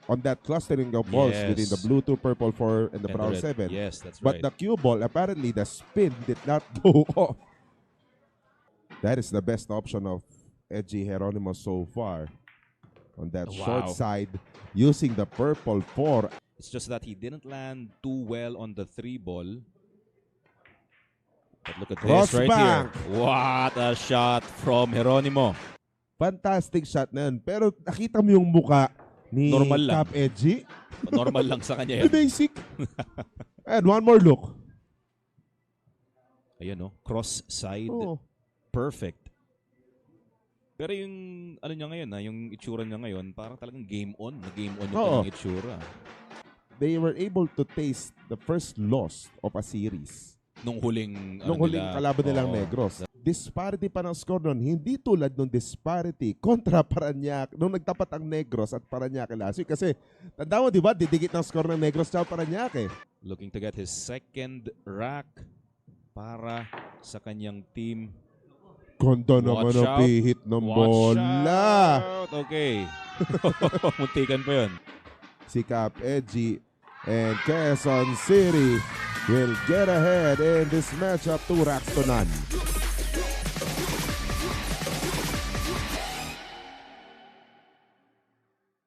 on that clustering of balls within the blue 2, purple 4, and the brown red. 7. Yes, that's But right. the cue ball, apparently the spin did not go off. That is the best option of Edgy Geronimo so far. On that short side, using the purple 4. It's just that he didn't land too well on the 3 ball. But look at this right here. What a shot from Geronimo. Fantastic shot na yun. Pero nakita mo yung muka ni Normal lang. Cap Edgy? Normal lang sa kanya yan. Basic. And one more look. Ayan o, cross side. Oh. Perfect. Pero yung ano niya ngayon, yung itsura niya ngayon, parang talagang game on. Game on yung itsura. They were able to taste the first loss of a series. Nung huling kalaban nilang Negros. Disparity pa ng score nun. Hindi tulad nung disparity kontra Parañaque. Nung nagtapat ang Negros at Parañaque last week. Kasi, tanda mo, di ba? Didikit ng score ng Negros at Parañaque. Looking to get his second rack para sa kanyang team. Ganda naman ang pihit ng bola. Okay. Muntikan pa yun. Si Cap Edgy and Quezon City will get ahead in this matchup 2 racks to none.